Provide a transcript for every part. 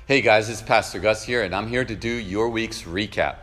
Hey guys, it's Pastor Gus here, and I'm here to do your week's recap.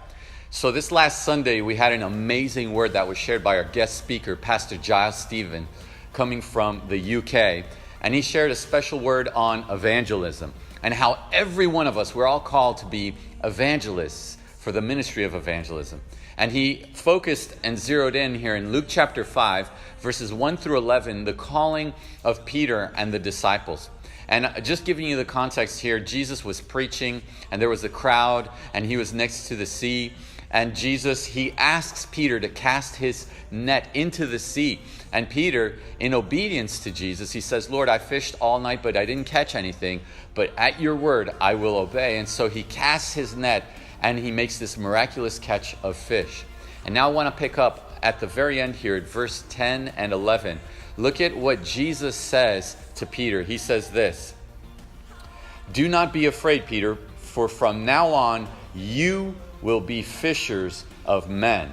So this last Sunday, we had an amazing word that was shared by our guest speaker, Pastor Giles Stephen, coming from the UK. And he shared a special word on evangelism and how every one of us, we're all called to be evangelists for the ministry of evangelism. And he focused and zeroed in here in Luke chapter 5, verses 1 through 11, the calling of Peter and the disciples. And just giving you the context here, Jesus was preaching and there was a crowd and he was next to the sea. And Jesus, he asks Peter to cast his net into the sea. And Peter, in obedience to Jesus, he says, Lord, I fished all night, but I didn't catch anything. But at your word, I will obey. And so he casts his net and he makes this miraculous catch of fish. And now I want to pick up at the very end here at verse 10 and 11. Look at what Jesus says to Peter. He says this, "Do not be afraid, Peter, for from now on you will be fishers of men."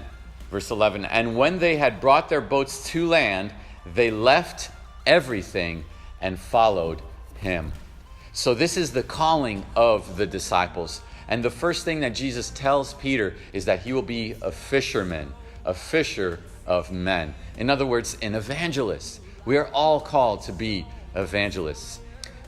Verse 11, "And when they had brought their boats to land, they left everything and followed him." So this is the calling of the disciples. And the first thing that Jesus tells Peter is that he will be a fisherman, a fisher of men. In other words, an evangelist. We are all called to be evangelists.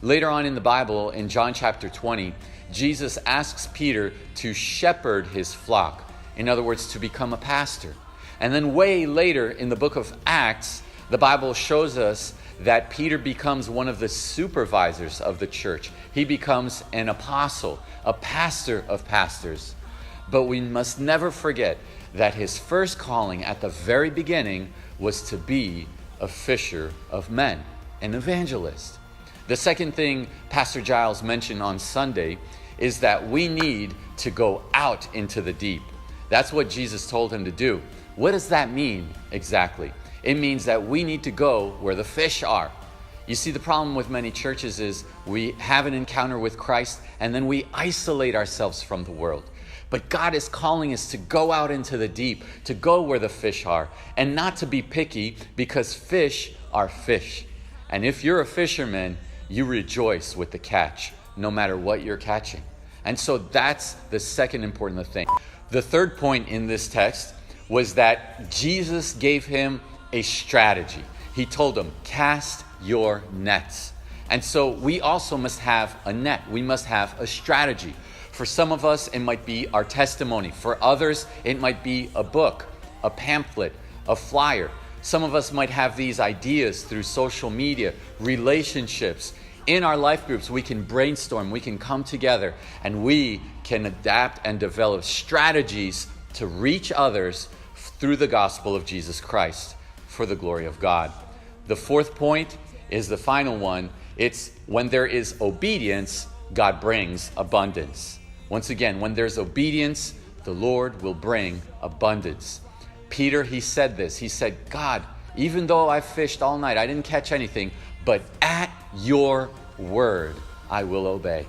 Later on in the Bible, in John chapter 20, Jesus asks Peter to shepherd his flock. In other words, to become a pastor. And then way later in the book of Acts, the Bible shows us that Peter becomes one of the supervisors of the church. He becomes an apostle, a pastor of pastors. But we must never forget that his first calling at the very beginning was to be a fisher of men, an evangelist. The second thing Pastor Giles mentioned on Sunday is that we need to go out into the deep. That's what Jesus told him to do. What does that mean exactly? It means that we need to go where the fish are. You see, the problem with many churches is we have an encounter with Christ and then we isolate ourselves from the world. But God is calling us to go out into the deep, to go where the fish are, and not to be picky, because fish are fish. And if you're a fisherman, you rejoice with the catch, no matter what you're catching. And so that's the second important thing. The third point in this text was that Jesus gave him a strategy. He told him, cast your nets. And so we also must have a net. We must have a strategy. For some of us, it might be our testimony. For others, it might be a book, a pamphlet, a flyer. Some of us might have these ideas through social media, relationships. In our life groups, we can brainstorm, we can come together, and we can adapt and develop strategies to reach others through the gospel of Jesus Christ for the glory of God. The fourth point is the final one. It's when there is obedience, God brings abundance. Once again, when there's obedience, the Lord will bring abundance. Peter, he said this. He said, God, even though I fished all night, I didn't catch anything, but at your word, I will obey.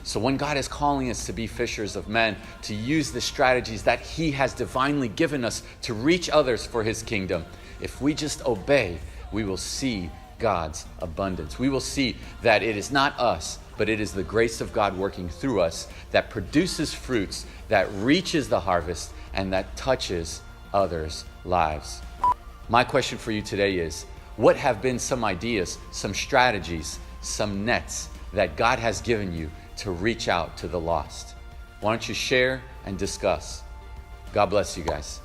So when God is calling us to be fishers of men, to use the strategies that he has divinely given us to reach others for his kingdom, if we just obey, we will see God's abundance. We will see that it is not us, but it is the grace of God working through us that produces fruits, that reaches the harvest, and that touches others' lives. My question for you today is, what have been some ideas, some strategies, some nets that God has given you to reach out to the lost? Why don't you share and discuss? God bless you guys.